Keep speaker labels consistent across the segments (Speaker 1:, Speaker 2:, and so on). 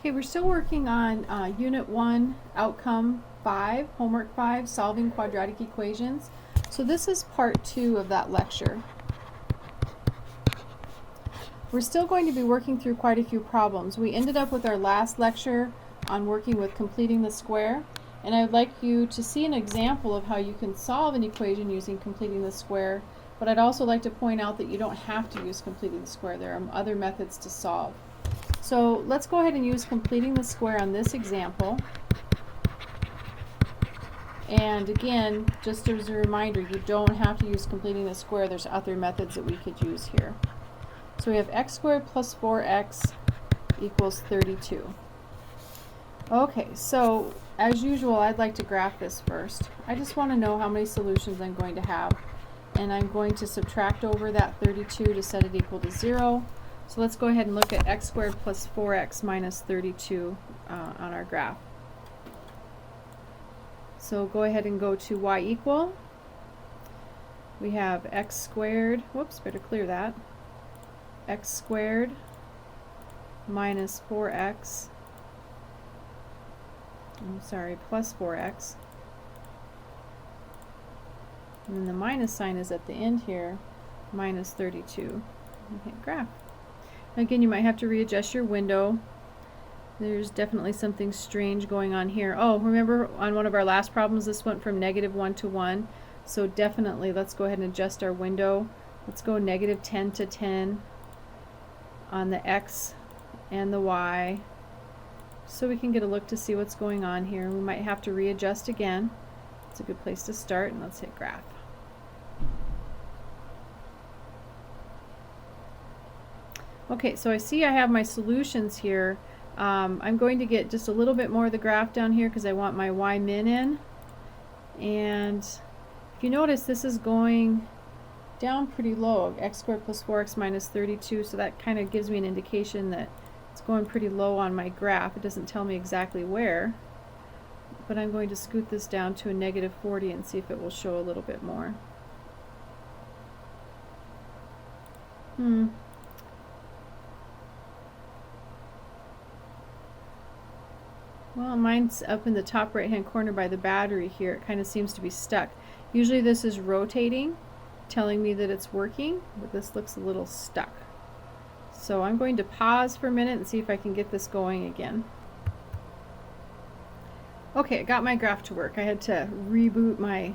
Speaker 1: Okay, we're still working on Unit 1, Outcome 5, Homework 5, Solving Quadratic Equations. So this is part 2 of that lecture. We're still going to be working through quite a few problems. We ended up with our last lecture on working with completing the square, and I would like you to see an example of how you can solve an equation using completing the square, but I'd also like to point out that you don't have to use completing the square. There are other methods to solve. So let's go ahead and use completing the square on this example. And again, just as a reminder, you don't have to use completing the square. There's other methods that we could use here. So we have x squared plus 4x equals 32. Okay, so as usual, I'd like to graph this first. I just want to know how many solutions I'm going to have. And I'm going to subtract over that 32 to set it equal to 0. So let's go ahead and look at x squared plus 4x minus 32 on our graph. So go ahead and go to y equal. We have x squared, whoops, better clear that, x squared minus 4x, plus 4x. And then the minus sign is at the end here, minus 32. Okay, graph. Again, you might have to readjust your window. There's definitely something strange going on here. Oh, remember on one of our last problems, this went from -1 to 1. So definitely, let's go ahead and adjust our window. Let's go -10 to 10 on the x and the y, so we can get a look to see what's going on here. We might have to readjust again. It's a good place to start, and let's hit graph. Okay, so I see I have my solutions here. I'm going to get just a little bit more of the graph down here because I want my y min in. And if you notice, this is going down pretty low, x squared plus 4x minus 32, so that kind of gives me an indication that it's going pretty low on my graph. It doesn't tell me exactly where, but I'm going to scoot this down to a -40 and see if it will show a little bit more. Well, mine's up in the top right hand corner by the battery here. It kind of seems to be stuck. Usually this is rotating, telling me that it's working, but this looks a little stuck. So I'm going to pause for a minute and see if I can get this going again. Okay, I got my graph to work. I had to reboot my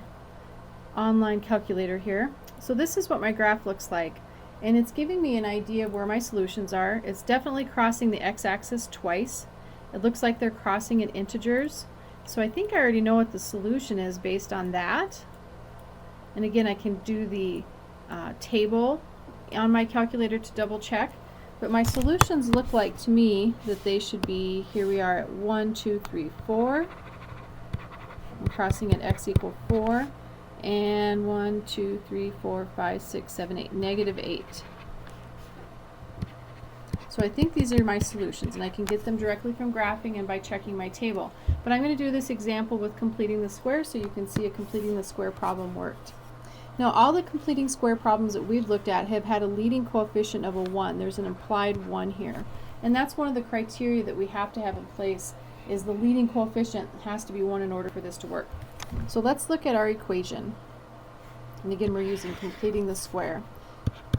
Speaker 1: online calculator here. So this is what my graph looks like, and it's giving me an idea of where my solutions are. It's definitely crossing the x-axis twice. It looks like they're crossing at integers, so I think I already know what the solution is based on that. And again, I can do the table on my calculator to double check, but my solutions look like to me that they should be, here we are at 1, 2, 3, 4. I'm crossing at x equal 4, and 1, 2, 3, 4, 5, 6, 7, 8, -8. So I think these are my solutions, and I can get them directly from graphing and by checking my table. But I'm going to do this example with completing the square so you can see a completing the square problem worked. Now, all the completing square problems that we've looked at have had a leading coefficient of a 1. There's an implied 1 here. And that's one of the criteria that we have to have in place, is the leading coefficient has to be 1 in order for this to work. So let's look at our equation. And again, we're using completing the square.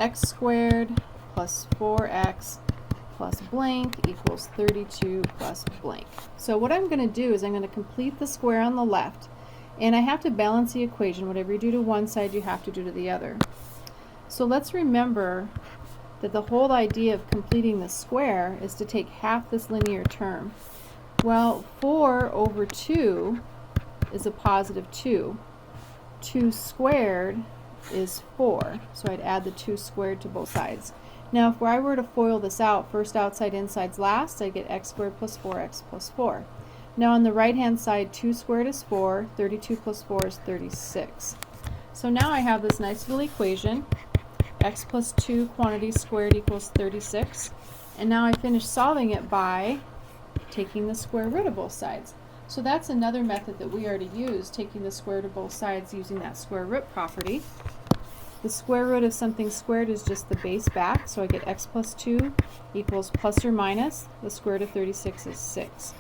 Speaker 1: X squared plus 4x plus blank equals 32 plus blank. So what I'm going to do is I'm going to complete the square on the left, and I have to balance the equation. Whatever you do to one side, you have to do to the other. So let's remember that the whole idea of completing the square is to take half this linear term. Well, 4 over 2 is a positive 2. 2 squared is 4, so I'd add the 2 squared to both sides. Now, if I were to FOIL this out, first outside, insides last, I get x squared plus 4x plus 4. Now on the right-hand side, 2 squared is 4, 32 plus 4 is 36. So now I have this nice little equation, x plus 2 quantities squared equals 36. And now I finish solving it by taking the square root of both sides. So that's another method that we already used, taking the square root of both sides using that square root property. The square root of something squared is just the base back, so I get x plus 2 equals plus or minus, the square root of 36 is 6.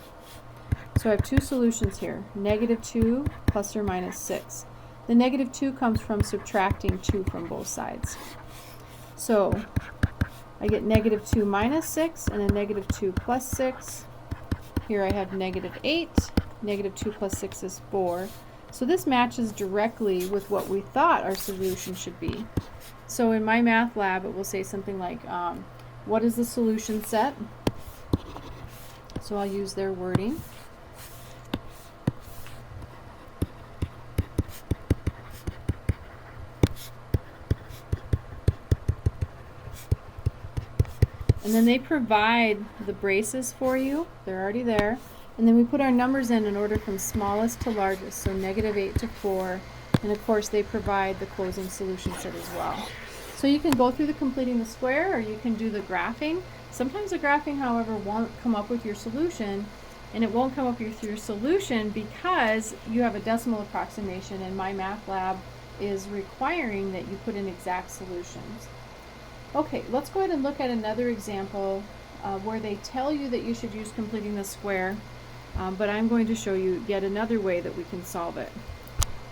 Speaker 1: So I have two solutions here, negative 2 plus or minus 6. The negative 2 comes from subtracting 2 from both sides. So I get negative 2 minus 6 and a negative 2 plus 6. Here I have negative 8, negative 2 plus 6 is 4. So this matches directly with what we thought our solution should be. So in my math lab it will say something like, what is the solution set? So I'll use their wording. And then they provide the braces for you. They're already there. And then we put our numbers in order from smallest to largest, so negative 8 to 4. And of course they provide the closing solution set as well. So you can go through the completing the square, or you can do the graphing. Sometimes the graphing, however, won't come up with your solution, and it won't come up with your solution because you have a decimal approximation, and my math lab is requiring that you put in exact solutions. Okay, let's go ahead and look at another example where they tell you that you should use completing the square, but I'm going to show you yet another way that we can solve it.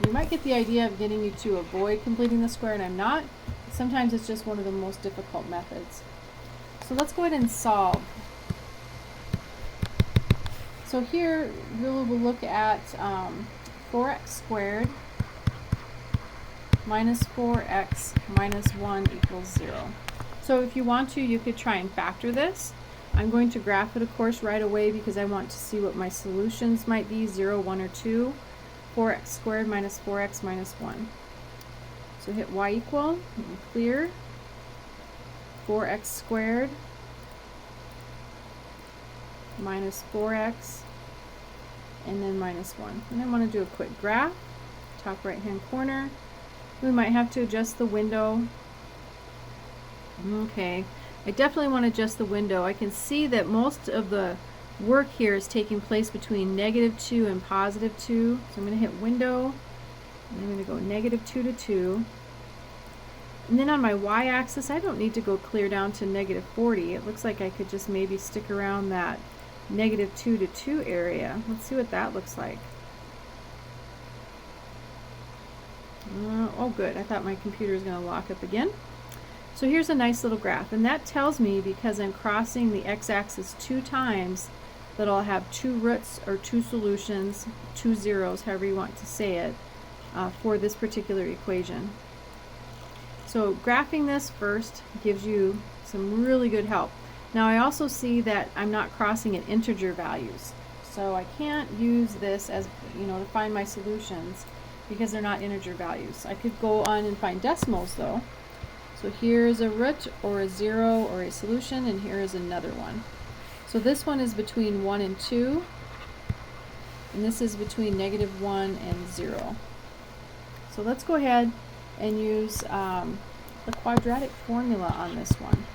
Speaker 1: You might get the idea of getting you to avoid completing the square, and I'm not. Sometimes it's just one of the most difficult methods. So let's go ahead and solve. So here we'll look at 4x squared minus 4x minus 1 equals 0. So if you want to, you could try and factor this. I'm going to graph it, of course, right away because I want to see what my solutions might be, 0, 1, or 2. 4x squared minus 4x minus 1. So hit y equal, and clear. 4x squared minus 4x, and then minus 1. And I want to do a quick graph, top right hand corner. We might have to adjust the window. Okay, I definitely want to adjust the window. I can see that most of the work here is taking place between negative 2 and positive 2. So I'm going to hit window, and I'm going to go negative 2 to 2. And then on my y-axis, I don't need to go clear down to negative 40. It looks like I could just maybe stick around that negative 2 to 2 area. Let's see what that looks like. Oh good, I thought my computer was going to lock up again. So here's a nice little graph, and that tells me, because I'm crossing the x-axis 2 times, that I'll have 2 roots or 2 solutions, 2 zeros, however you want to say it, for this particular equation. So graphing this first gives you some really good help. Now I also see that I'm not crossing at integer values, so I can't use this as, to find my solutions because they're not integer values. I could go on and find decimals though. So here's a root or a 0 or a solution, and here is another one. So this one is between 1 and 2, and this is between negative 1 and 0. So let's go ahead and use the quadratic formula on this one.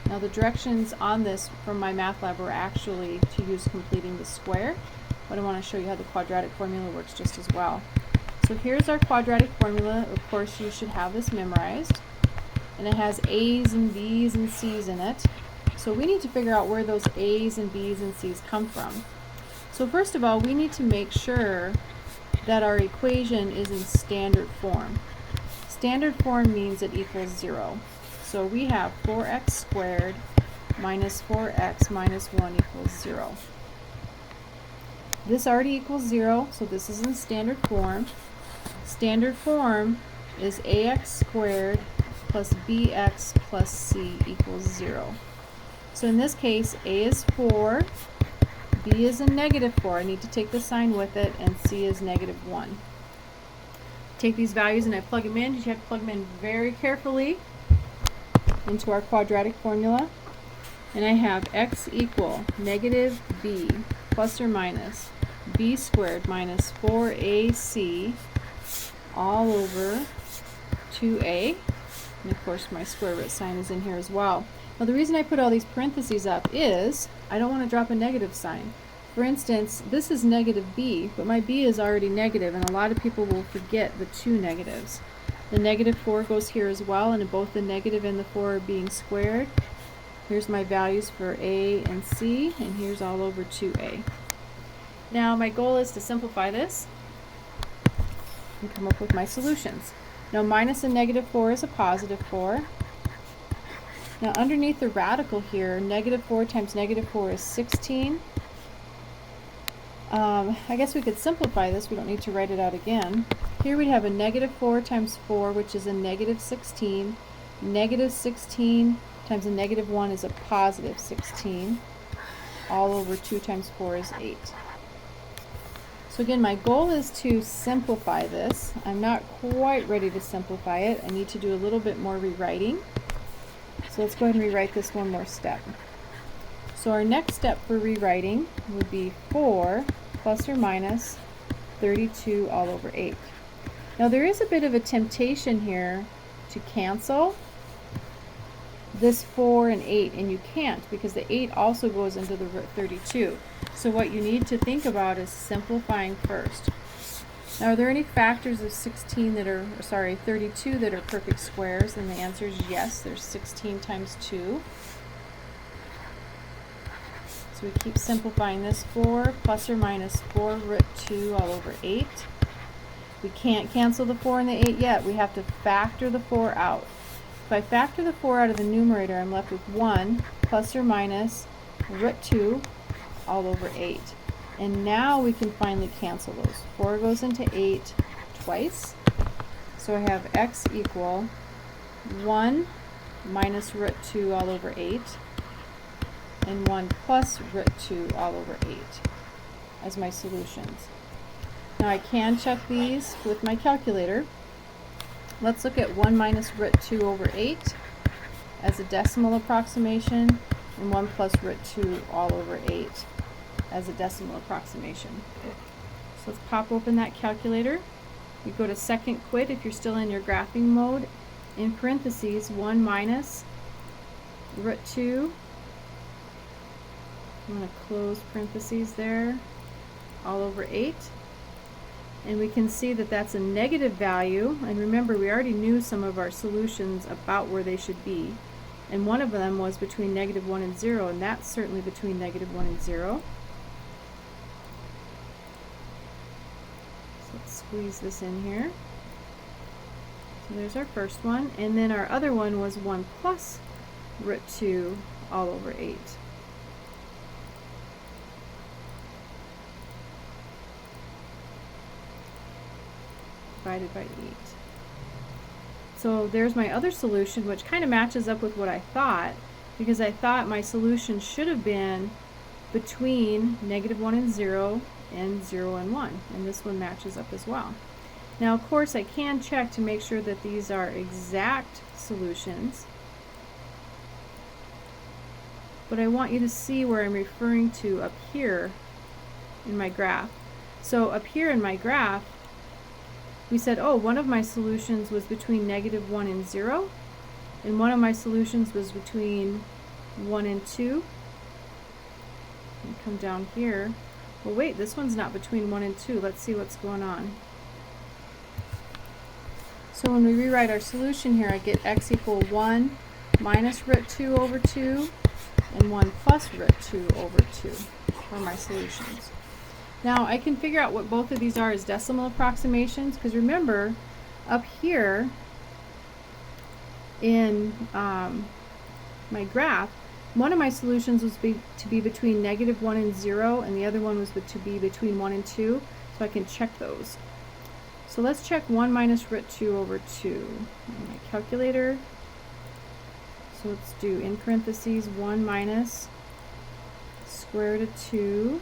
Speaker 1: Now the directions on this from my math lab were actually to use completing the square, but I want to show you how the quadratic formula works just as well. So here's our quadratic formula. Of course you should have this memorized, and it has A's and B's and C's in it. So we need to figure out where those A's and B's and C's come from. So first of all, we need to make sure that our equation is in standard form. Standard form means it equals 0. So we have 4x squared minus 4x minus 1 equals 0. This already equals 0, so this is in standard form. Standard form is ax squared plus bx plus c equals 0. So in this case, a is 4, b is a negative 4. I need to take the sign with it, and c is negative 1. Take these values and I plug them in. You have to plug them in very carefully into our quadratic formula. And I have x equal negative b plus or minus b squared minus 4ac all over 2a. And of course my square root sign is in here as well. Now the reason I put all these parentheses up is I don't want to drop a negative sign. For instance, this is negative b, but my b is already negative, and a lot of people will forget the 2 negatives. The negative 4 goes here as well, and both the negative and the 4 are being squared. Here's my values for A and C, and here's all over 2A. Now my goal is to simplify this and come up with my solutions. Now minus a negative 4 is a positive 4. Now underneath the radical here, negative 4 times negative 4 is 16. I guess we could simplify this. We don't need to write it out again. Here we'd have a negative 4 times 4, which is a negative 16. Negative 16 times a negative 1 is a positive 16. All over 2 times 4 is 8. So again, my goal is to simplify this. I'm not quite ready to simplify it. I need to do a little bit more rewriting. So let's go ahead and rewrite this one more step. So our next step for rewriting would be 4 plus or minus 32 all over 8. Now there is a bit of a temptation here to cancel this 4 and 8, and you can't because the 8 also goes into the 32. So what you need to think about is simplifying first. Now are there any factors of 32 that are perfect squares? And the answer is yes. There's 16 times 2. So we keep simplifying this. 4 plus or minus 4 root 2 all over 8. We can't cancel the 4 and the 8 yet. We have to factor the 4 out. If I factor the 4 out of the numerator, I'm left with 1 plus or minus root 2 all over 8. And now we can finally cancel those. 4 goes into 8 twice. So I have x equal 1 minus root 2 all over 8 and 1 plus root 2 all over 8 as my solutions. Now I can check these with my calculator. Let's look at 1 minus root 2 over 8 as a decimal approximation and 1 plus root 2 all over 8 as a decimal approximation. So let's pop open that calculator. You go to second quit if you're still in your graphing mode. In parentheses, 1 minus root 2. I'm going to close parentheses there, all over 8. And we can see that that's a negative value. And remember, we already knew some of our solutions about where they should be. And one of them was between negative 1 and 0, and that's certainly between negative 1 and 0. So let's squeeze this in here. So there's our first one. And then our other one was 1 plus root 2 all over 8. Divided by 8. So there's my other solution, which kind of matches up with what I thought, because I thought my solution should have been between negative 1 and 0 and 0 and 1, and this one matches up as well. Now of course I can check to make sure that these are exact solutions, but I want you to see where I'm referring to up here in my graph. So up here in my graph, we said, oh, one of my solutions was between negative 1 and 0, and one of my solutions was between 1 and 2. And come down here. Well, wait, this one's not between 1 and 2. Let's see what's going on. So when we rewrite our solution here, I get x equal 1 minus root 2 over 2 and 1 plus root 2 over 2 for my solutions. Now I can figure out what both of these are as decimal approximations, because remember up here in my graph, one of my solutions was to be between negative 1 and 0, and the other one was to be between 1 and 2, so I can check those. So let's check 1 minus root 2 over 2 on my calculator. So let's do in parentheses 1 minus square root of 2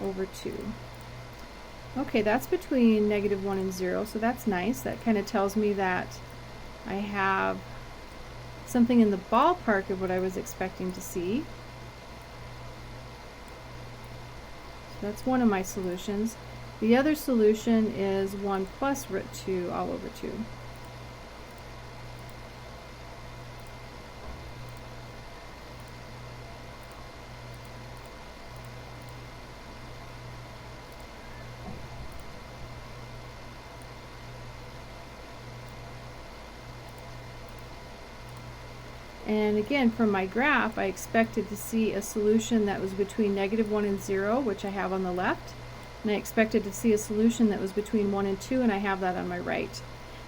Speaker 1: over 2. Okay, that's between negative 1 and 0, so that's nice. That kind of tells me that I have something in the ballpark of what I was expecting to see. So that's one of my solutions. The other solution is 1 plus root 2 all over 2. And again, from my graph, I expected to see a solution that was between -1 and 0, which I have on the left. And I expected to see a solution that was between 1 and 2, and I have that on my right.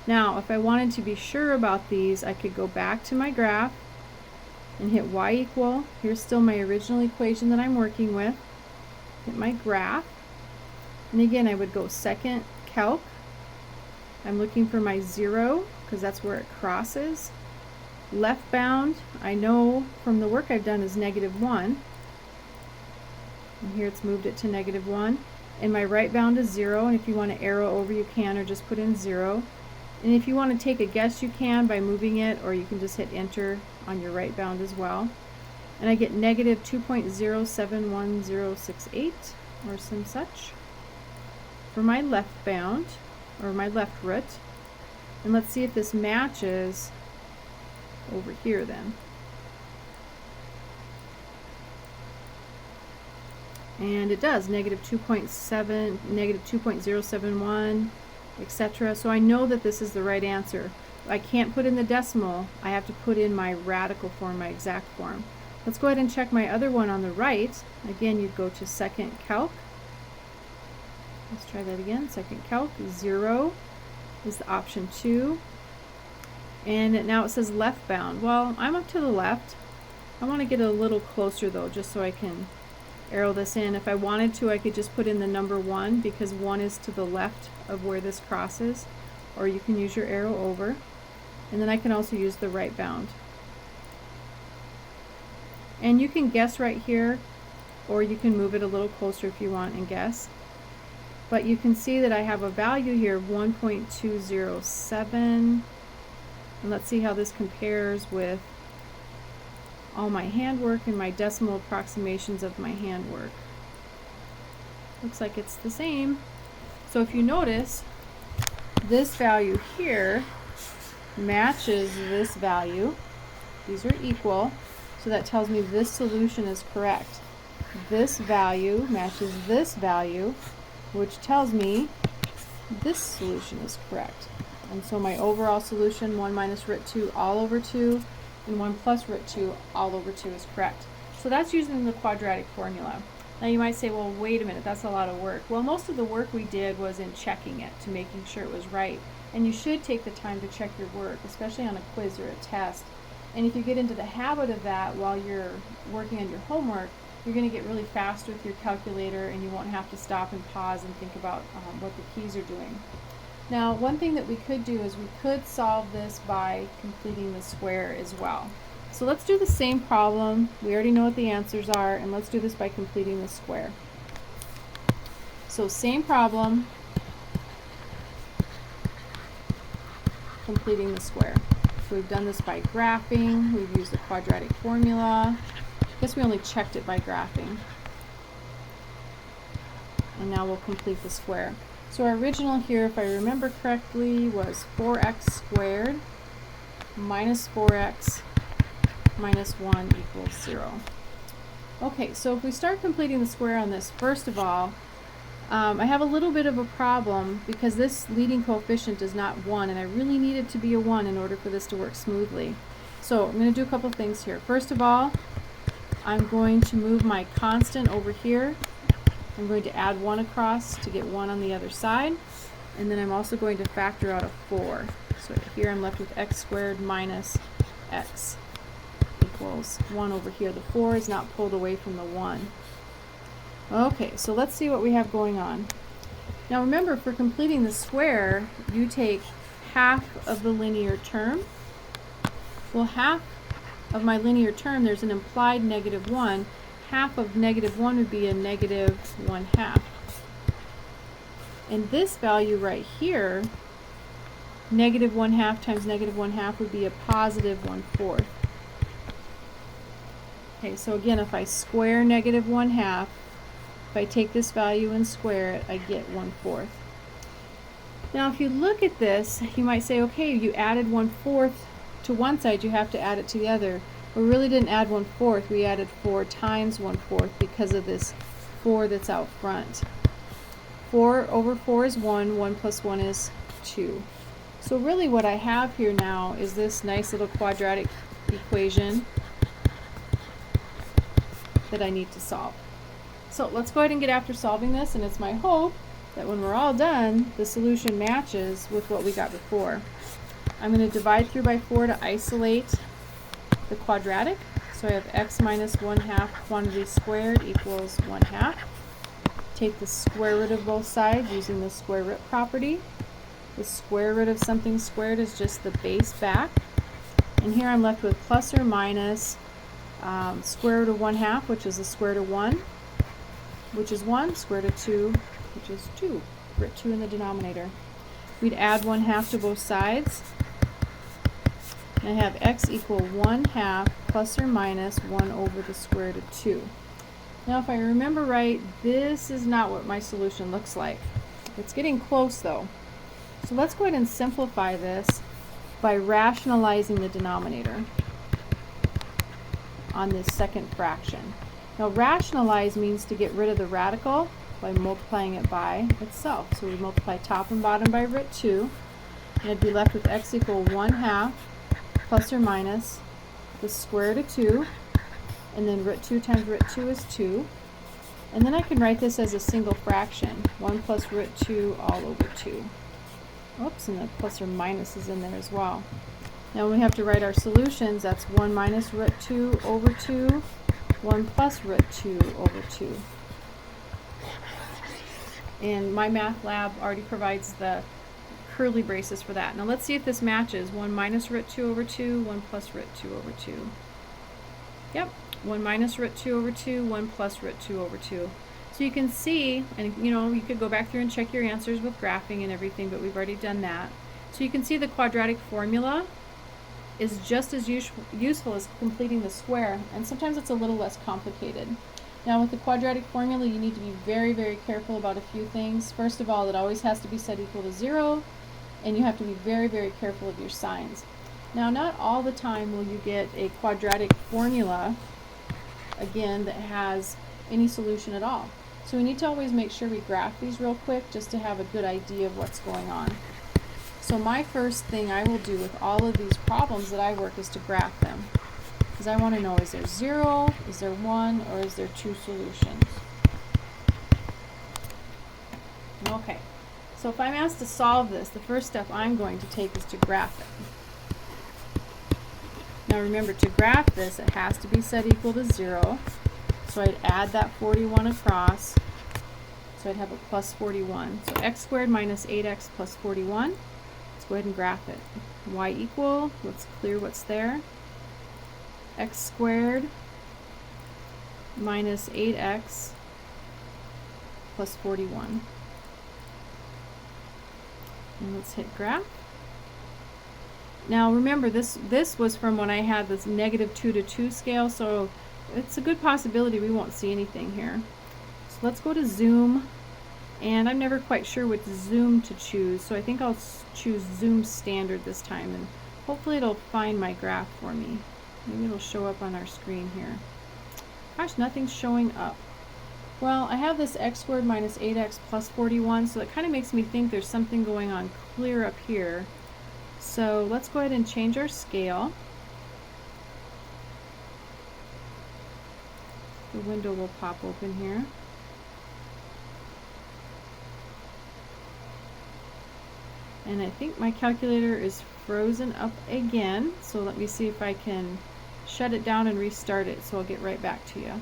Speaker 1: Now, if I wanted to be sure about these, I could go back to my graph and hit y equal. Here's still my original equation that I'm working with. Hit my graph. And again, I would go second calc. I'm looking for my 0, because that's where it crosses. Left bound, I know from the work I've done, is -1. And here it's moved it to -1. And my right bound is 0, and if you want to arrow over, you can, or just put in 0. And if you want to take a guess, you can by moving it, or you can just hit enter on your right bound as well. And I get -2.071068, or some such, for my left bound, or my left root. And let's see if this matches over here then. And it does, -2.7, -2.071, etc. So I know that this is the right answer. I can't put in the decimal. I have to put in my radical form, my exact form. Let's go ahead and check my other one on the right. Again, you'd go to second calc. Let's try that again. Second calc, 0 is the option 2. And now it says left bound. Well, I'm up to the left. I want to get a little closer though, just so I can arrow this in. If I wanted to, I could just put in the number 1, because 1 is to the left of where this crosses, or you can use your arrow over. And then I can also use the right bound. And you can guess right here, or you can move it a little closer if you want and guess. But you can see that I have a value here of 1.207. And let's see how this compares with all my handwork and my decimal approximations of my handwork. Looks like it's the same. So if you notice, this value here matches this value. These are equal, so that tells me this solution is correct. This value matches this value, which tells me this solution is correct. And so my overall solution, 1 minus root 2 all over 2, and 1 plus root 2 all over 2 is correct. So that's using the quadratic formula. Now you might say, well, wait a minute, that's a lot of work. Well, most of the work we did was in checking it, to making sure it was right. And you should take the time to check your work, especially on a quiz or a test. And if you get into the habit of that while you're working on your homework, you're going to get really fast with your calculator, and you won't have to stop and pause and think about what the keys are doing. Now, one thing that we could do is we could solve this by completing the square as well. So let's do the same problem. We already know what the answers are, and let's do this by completing the square. So same problem, completing the square. So we've done this by graphing, we've used the quadratic formula. I guess we only checked it by graphing. And now we'll complete the square. So our original here, if I remember correctly, was 4x squared minus 4x minus 1 equals 0. Okay, so if we start completing the square on this, first of all, I have a little bit of a problem because this leading coefficient is not 1, and I really need it to be a 1 in order for this to work smoothly. So I'm going to do a couple things here. First of all, I'm going to move my constant over here. I'm going to add 1 across to get 1 on the other side, and then I'm also going to factor out a 4. So here I'm left with x squared minus x equals 1 over here. The 4 is not pulled away from the 1. Okay, so let's see what we have going on. Now remember, for completing the square, you take half of the linear term. Well, half of my linear term, there's an implied -1. Half of -1 would be a -1/2. And this value right here, -1/2 times -1/2 would be a +1/4. Okay, so again, if I square -1/2, if I take this value and square it, I get 1/4. Now if you look at this, you might say, okay, you added 1/4 to one side, you have to add it to the other. We really didn't add 1/4, we added 4 times 1/4 because of this 4 that's out front. 4 over 4 is 1, 1 plus 1 is 2. So really what I have here now is this nice little quadratic equation that I need to solve. So let's go ahead and get after solving this, and it's my hope that when we're all done, the solution matches with what we got before. I'm going to divide through by 4 to isolate the quadratic. So I have x minus 1/2 quantity squared equals 1/2. Take the square root of both sides using the square root property. The square root of something squared is just the base back. And here I'm left with plus or minus square root of 1/2, which is the square root of 1, which is 1, square root of 2, which is 2. Root 2 in the denominator. We'd add 1/2 to both sides. And I have x equal 1/2 plus or minus 1 over the square root of 2. Now if I remember right, this is not what my solution looks like. It's getting close though. So let's go ahead and simplify this by rationalizing the denominator on this second fraction. Now rationalize means to get rid of the radical by multiplying it by itself. So we multiply top and bottom by root 2, and I'd be left with x equal 1/2 plus or minus the square root of 2, and then root 2 times root 2 is 2. And then I can write this as a single fraction, 1 plus root 2 all over 2. Oops, and the plus or minus is in there as well. Now when we have to write our solutions, that's 1 minus root 2 over 2, 1 plus root 2 over 2. And my math lab already provides the curly braces for that. Now let's see if this matches. 1 minus root 2 over 2, 1 plus root 2 over 2. Yep, 1 minus root 2 over 2, 1 plus root 2 over 2. So you can see, and you know, you could go back through and check your answers with graphing and everything, but we've already done that. So you can see the quadratic formula is just as useful as completing the square, and sometimes it's a little less complicated. Now with the quadratic formula, you need to be very, very careful about a few things. First of all, it always has to be set equal to 0, and you have to be very, very careful of your signs. Now not all the time will you get a quadratic formula, again, that has any solution at all. So we need to always make sure we graph these real quick just to have a good idea of what's going on. So my first thing I will do with all of these problems that I work is to graph them. Because I want to know, is there 0, is there 1, or is there 2 solutions? Okay, so if I'm asked to solve this, the first step I'm going to take is to graph it. Now remember, to graph this, it has to be set equal to 0. So I'd add that 41 across. So I'd have a plus 41. So x squared minus 8x plus 41. Let's go ahead and graph it. Y equal, let's clear what's there. X squared minus 8x plus 41. And let's hit graph. Now remember, this was from when I had this -2 to 2 scale, so it's a good possibility we won't see anything here. So let's go to zoom, and I'm never quite sure which zoom to choose, so I think I'll choose zoom standard this time, and hopefully it'll find my graph for me. Maybe it'll show up on our screen here. Gosh, nothing's showing up. Well, I have this x squared minus 8x plus 41, so it kind of makes me think there's something going on clear up here. So let's go ahead and change our scale. The window will pop open here. And I think my calculator is frozen up again, so let me see if I can shut it down and restart it, so I'll get right back to you.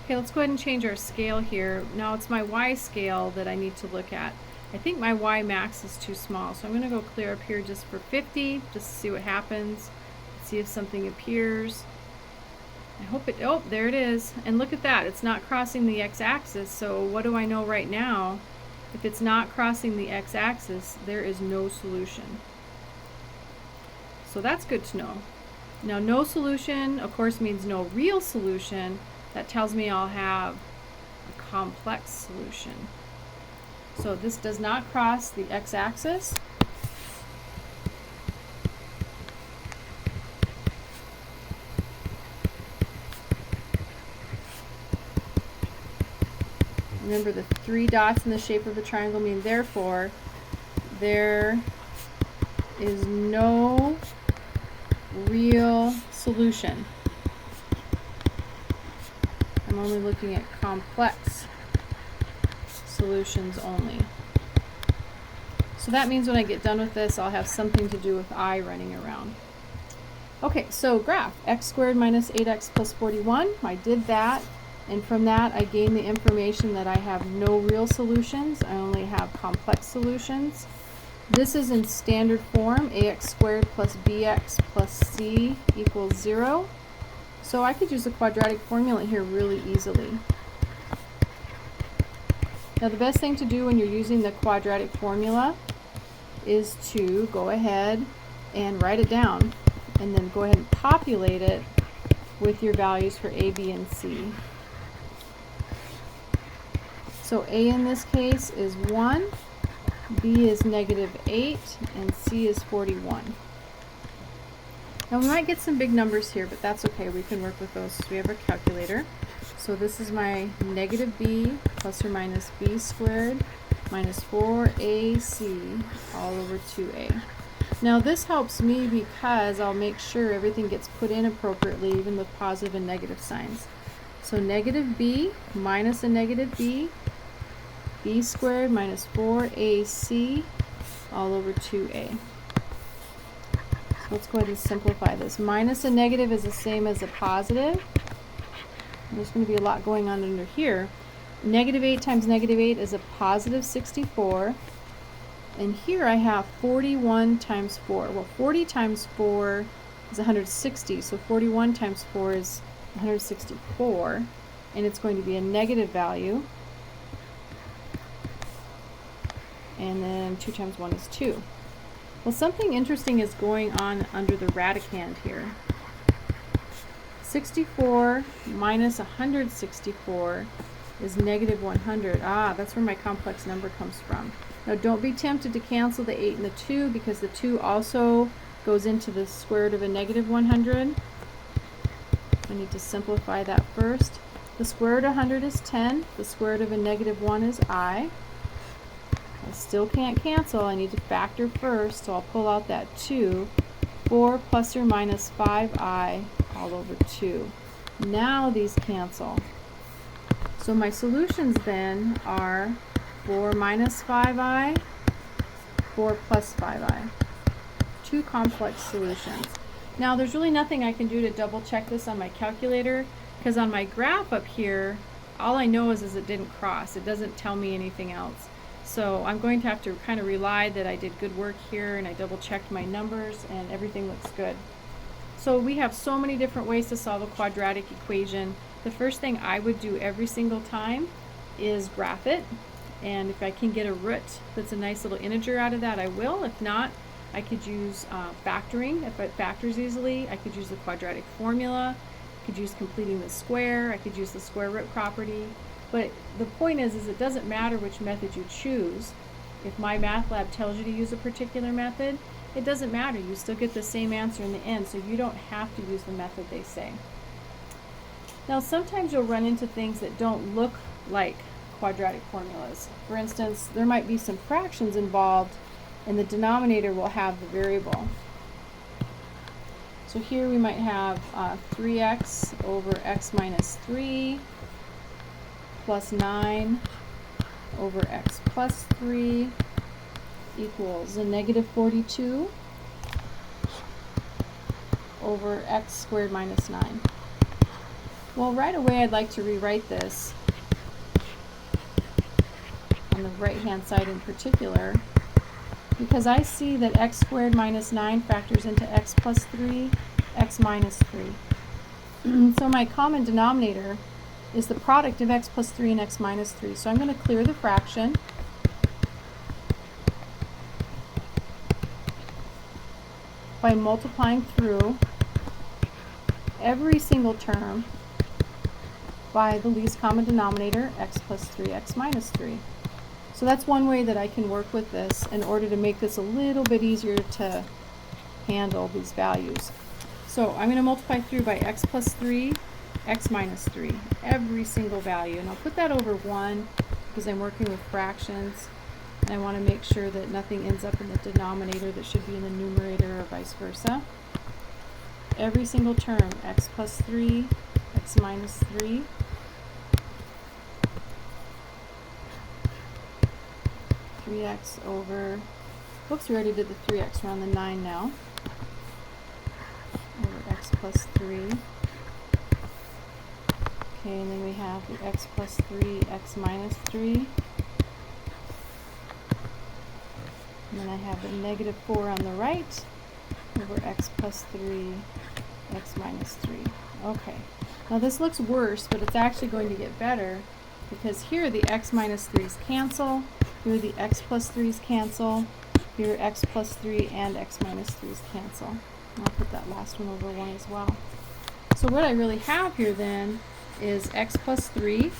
Speaker 1: Okay, let's go ahead and change our scale here. Now it's my Y scale that I need to look at. I think my Y max is too small, so I'm going to go clear up here just for 50, just to see what happens, see if something appears. I hope it, oh, there it is. And look at that, it's not crossing the x-axis, so what do I know right now? If it's not crossing the x-axis, there is no solution. So that's good to know. Now no solution, of course, means no real solution. That tells me I'll have a complex solution. So this does not cross the x-axis. Remember, the 3 dots in the shape of a triangle mean therefore there is no real solution. I'm only looking at complex solutions only. So that means when I get done with this, I'll have something to do with I running around. Okay, so graph x squared minus 8x plus 41. I did that, and from that I gained the information that I have no real solutions. I only have complex solutions. This is in standard form, ax squared plus bx plus c equals 0. So I could use the quadratic formula here really easily. Now the best thing to do when you're using the quadratic formula is to go ahead and write it down, and then go ahead and populate it with your values for a, b, and c. So a in this case is 1, b is -8, and c is 41. Now we might get some big numbers here, but that's okay. We can work with those. So we have our calculator. So this is my -b plus or minus b squared minus 4ac all over 2a. Now this helps me because I'll make sure everything gets put in appropriately, even with positive and negative signs. So -b minus a -b, b squared minus 4ac all over 2a. So let's go ahead and simplify this. Minus a negative is the same as a positive. There's going to be a lot going on under here. -8 times -8 is a positive 64. And here I have 41 times 4. Well, 40 times 4 is 160. So 41 times 4 is 164. And it's going to be a negative value. And then 2 times 1 is 2. Well, something interesting is going on under the radicand here. 64 minus 164 is -100. Ah, that's where my complex number comes from. Now don't be tempted to cancel the 8 and the 2, because the 2 also goes into the square root of a -100. I need to simplify that first. The square root of 100 is 10. The square root of a -1 is I. I still can't cancel. I need to factor first, so I'll pull out that 2. 4 plus or minus 5i all over 2. Now these cancel. So my solutions then are 4 minus 5i, 4 plus 5i. Two complex solutions. Now there's really nothing I can do to double check this on my calculator, because on my graph up here, all I know is it didn't cross. It doesn't tell me anything else. So I'm going to have to kind of rely that I did good work here and I double checked my numbers and everything looks good. So we have so many different ways to solve a quadratic equation. The first thing I would do every single time is graph it. And if I can get a root that's a nice little integer out of that, I will. If not, I could use factoring. If it factors easily, I could use the quadratic formula. I could use completing the square. I could use the square root property. But the point is it doesn't matter which method you choose. If my math lab tells you to use a particular method, it doesn't matter. You still get the same answer in the end, so you don't have to use the method they say. Now sometimes you'll run into things that don't look like quadratic formulas. For instance, there might be some fractions involved and the denominator will have the variable. So here we might have 3x over x minus 3 plus 9 over x plus 3 equals a -42 over x squared minus 9. Well, right away I'd like to rewrite this on the right hand side in particular, because I see that x squared minus 9 factors into x plus 3, x minus 3. So my common denominator is the product of x plus 3 and x minus 3. So I'm going to clear the fraction. By multiplying through every single term by the least common denominator, x plus 3, x minus 3. So that's one way that I can work with this in order to make this a little bit easier to handle these values. So I'm going to multiply through by x plus 3, x minus 3, every single value. And I'll put that over 1 because I'm working with fractions. And I want to make sure that nothing ends up in the denominator that should be in the numerator or vice versa. every single term, x plus 3, x minus 3, x over, whoops, we already did the 3x, we're on the 9 now, over x plus 3. Okay, and then we have the x plus 3, x minus 3. And then I have the negative 4 on the right, over x plus 3, x minus 3. Okay, now this looks worse, but it's actually going to get better, because here the x minus 3's cancel, here the x plus 3's cancel, here x plus 3 and x minus 3's cancel. I'll put that last one over 1 as well. So what I really have here then is x plus 3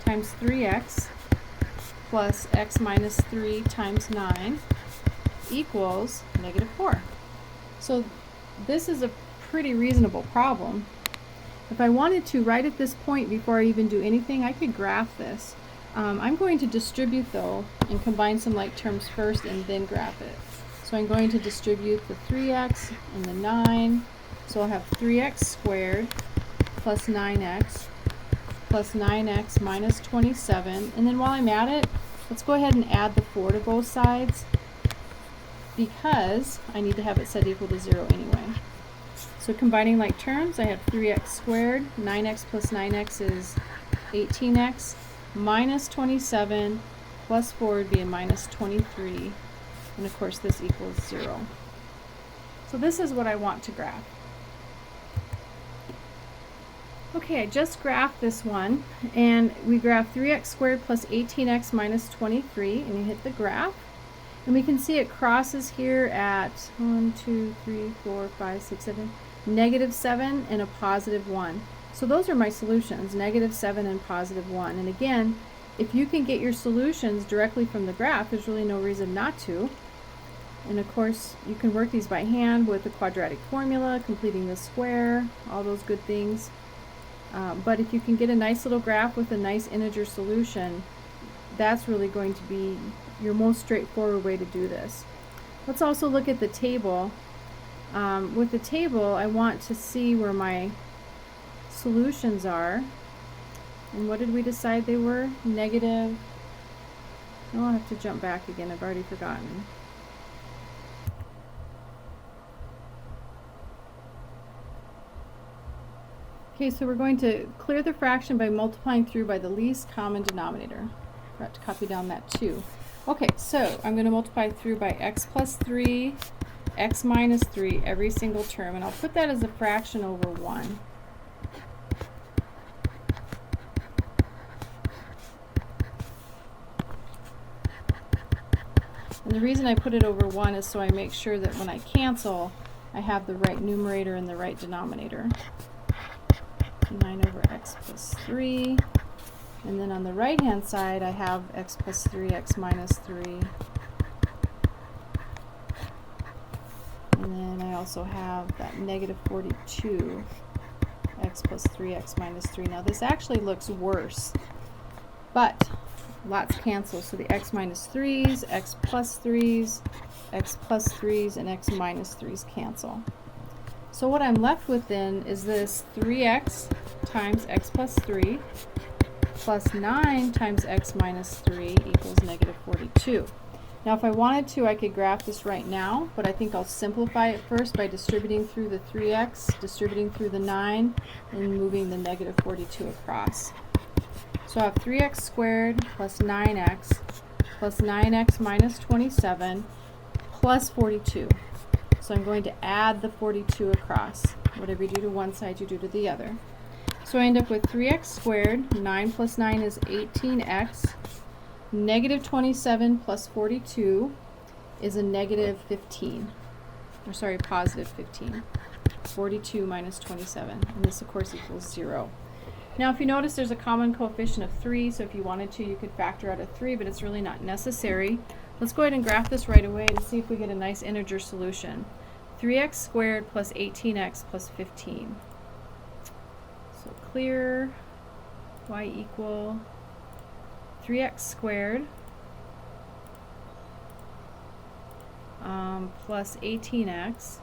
Speaker 1: times 3x plus x minus 3 times 9 equals negative 4. So this is a pretty reasonable problem. If I wanted to, right at this point, before I even do anything, I could graph this. I'm going to distribute though and combine some like terms first and then graph it. So I'm going to distribute the 3x and the 9. So I'll have 3x squared plus 9x plus 9x minus 27. And then while I'm at it, let's go ahead and add the 4 to both sides, because I need to have it set equal to 0 anyway. So combining like terms, I have 3x squared, 9x plus 9x is 18x, minus 27 plus 4 would be a minus 23, and of course this equals 0. So this is what I want to graph. Okay, I just graphed this one, and we graph 3x squared plus 18x minus 23, and you hit the graph. And we can see it crosses here at 1, 2, 3, 4, 5, 6, 7, negative 7 and a positive 1. So those are my solutions, negative 7 and positive 1. And again, if you can get your solutions directly from the graph, there's really no reason not to. And of course, you can work these by hand with the quadratic formula, completing the square, all those good things. But if you can get a nice little graph with a nice integer solution, that's really going to be your most straightforward way to do this. Let's also look at the table. With the table, I want to see where my solutions are. And what did we decide they were? Negative. Oh, I'll have to jump back again. I've already forgotten. Okay, so we're going to clear the fraction by multiplying through by the least common denominator. Forgot to copy down that 2. Okay, so I'm going to multiply through by x plus 3, x minus 3, every single term, and I'll put that as a fraction over 1. And the reason I put it over 1 is so I make sure that when I cancel, I have the right numerator and the right denominator. 9 over x plus 3. And then on the right hand side, I have x plus 3, x minus 3. And then I also have that negative 42, x plus 3, x minus 3. Now this actually looks worse, but lots cancel. So the x minus 3's, x plus 3's, x plus 3's, and x minus 3's cancel. So what I'm left with then is this 3x times x plus 3 plus 9 times x minus 3 equals negative 42. Now if I wanted to, I could graph this right now, but I think I'll simplify it first by distributing through the 3x, distributing through the 9, and moving the negative 42 across. So I have 3x squared plus 9x plus 9x minus 27 plus 42. So I'm going to add the 42 across. Whatever you do to one side, you do to the other. So I end up with 3x squared, 9 plus 9 is 18x, negative 27 plus 42 is a negative 15, or sorry, positive 15. 42 minus 27, and this of course equals 0. Now if you notice, there's a common coefficient of 3, so if you wanted to, you could factor out a 3, but it's really not necessary. Let's go ahead and graph this right away to see if we get a nice integer solution. 3x squared plus 18x plus 15. So clear y equal 3x squared plus 18x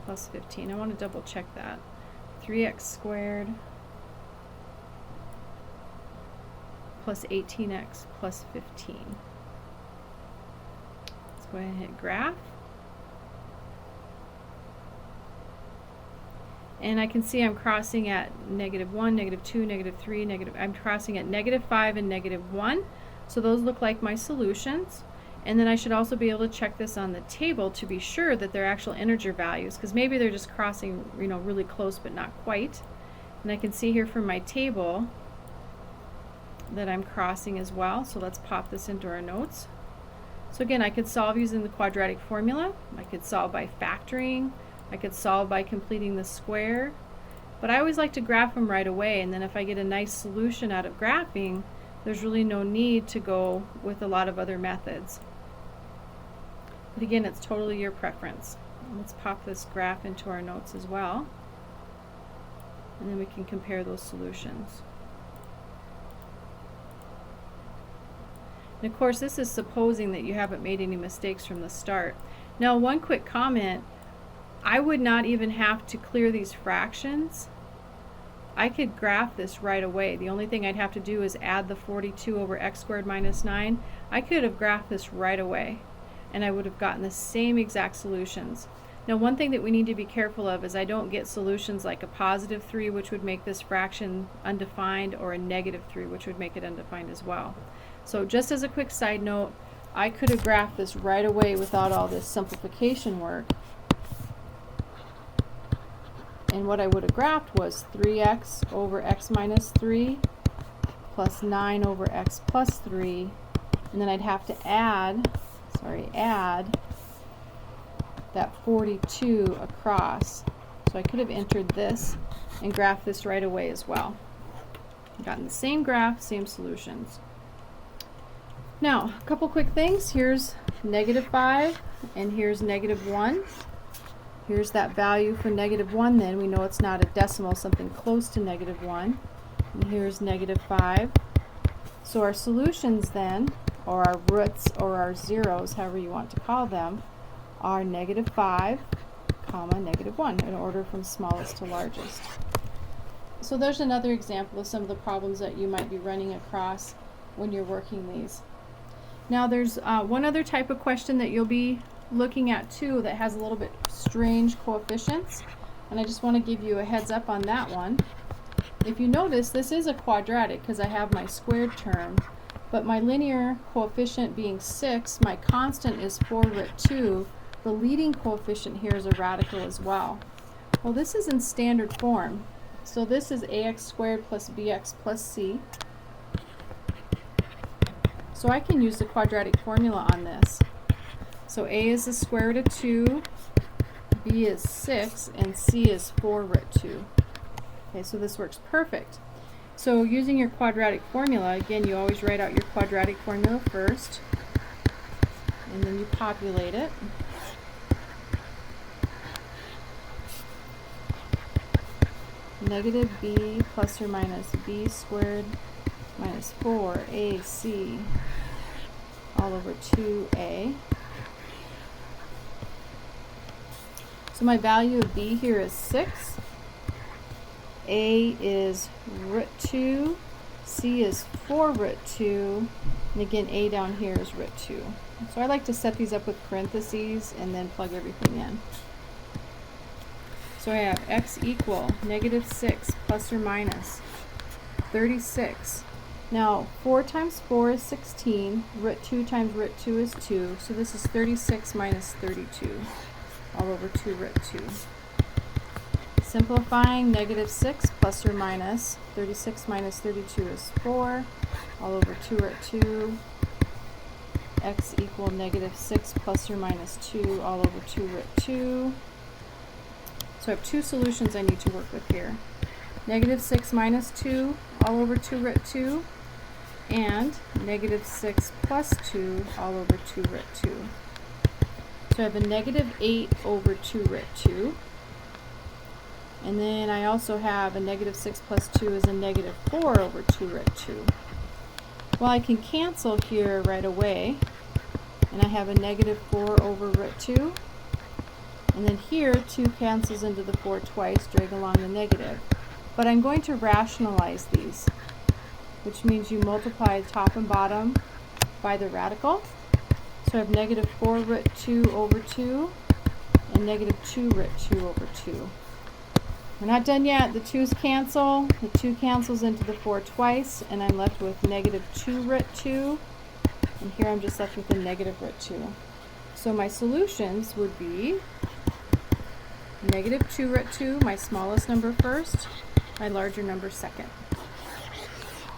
Speaker 1: plus 15. I want to double check that. 3x squared plus 18x plus 15. Let's go ahead and hit graph. And I can see I'm crossing at -1, -2, -3, I'm crossing at -5 and -1. So those look like my solutions. And then I should also be able to check this on the table to be sure that they're actual integer values, because maybe they're just crossing, really close but not quite. And I can see here from my table that I'm crossing as well. So let's pop this into our notes. So again, I could solve using the quadratic formula. I could solve by factoring. I could solve by completing the square, but I always like to graph them right away, and then if I get a nice solution out of graphing, there's really no need to go with a lot of other methods. But again, it's totally your preference. Let's pop this graph into our notes as well, and then we can compare those solutions. And of course, this is supposing that you haven't made any mistakes from the start. Now, one quick comment. I would not even have to clear these fractions. I could graph this right away. The only thing I'd have to do is add the 42 over x squared minus 9. I could have graphed this right away, and I would have gotten the same exact solutions. Now, one thing that we need to be careful of is I don't get solutions like a +3, which would make this fraction undefined, or a -3, which would make it undefined as well. So just as a quick side note, I could have graphed this right away without all this simplification work. And what I would have graphed was 3x over x minus 3 plus 9 over x plus 3. And then I'd have to add that 42 across. So I could have entered this and graphed this right away as well. Gotten the same graph, same solutions. Now, a couple quick things. Here's -5 and here's -1. Here's that value for -1 then. We know it's not a decimal, something close to -1. And here's -5. So our solutions then, or our roots or our zeros, however you want to call them, are -5, -1 in order from smallest to largest. So there's another example of some of the problems that you might be running across when you're working these. Now there's one other type of question that you'll be looking at too that has a little bit strange coefficients, and I just want to give you a heads up on that one. If you notice, this is a quadratic because I have my squared term, but my linear coefficient being 6, my constant is 4√2. The leading coefficient here is a radical as well. Well, this is in standard form. So this is ax squared plus bx plus c. So I can use the quadratic formula on this. So a is the square root of 2, b is 6, and c is 4√2. Okay, so this works perfect. So using your quadratic formula, again, you always write out your quadratic formula first, and then you populate it. Negative b plus or minus b squared minus 4ac all over 2a. So my value of b here is 6. A is √2. C is 4√2. And again, a down here is √2. So I like to set these up with parentheses and then plug everything in. So I have x equal -6 plus or minus 36. Now 4 times 4 is 16. √2 times √2 is 2. So this is 36 minus 32 all over 2√2. Simplifying, -6 plus or minus 36 minus 32 is 4 all over 2√2. X equal -6 plus or minus 2 all over 2√2. So I have two solutions I need to work with here. -6 minus 2 all over 2√2 and -6 plus 2 all over 2√2. So I have a -8 over 2√2. And then I also have a -6 plus 2 is a -4 over 2√2. Well, I can cancel here right away, and I have a -4 over √2, And then here, 2 cancels into the 4 twice, drag along the negative. But I'm going to rationalize these, which means you multiply top and bottom by the radical. So I have negative 4 root 2 over 2 and negative 2 root 2 over 2. We're not done yet. The 2's cancel. The 2 cancels into the 4 twice, and I'm left with negative 2 root 2. And here I'm just left with a negative root 2. So my solutions would be negative 2 root 2, my smallest number first, my larger number second.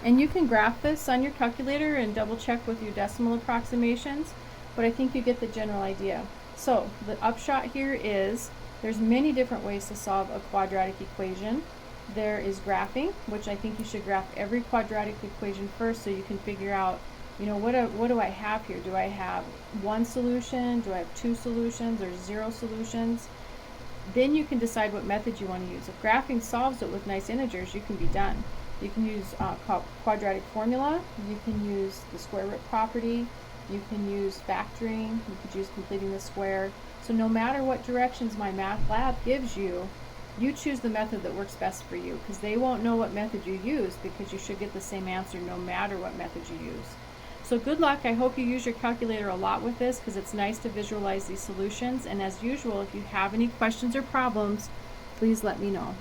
Speaker 1: And you can graph this on your calculator and double check with your decimal approximations, but I think you get the general idea. So the upshot here is there's many different ways to solve a quadratic equation. There is graphing, which I think you should graph every quadratic equation first so you can figure out, you know, what do I have here? Do I have one solution? Do I have 2 solutions or 0 solutions? Then you can decide what method you want to use. If graphing solves it with nice integers, you can be done. You can use quadratic formula. You can use the square root property. You can use factoring. You could use completing the square. So no matter what directions my math lab gives you, you choose the method that works best for you, because they won't know what method you use, because you should get the same answer no matter what method you use. So good luck. I hope you use your calculator a lot with this, because it's nice to visualize these solutions. And as usual, if you have any questions or problems, please let me know.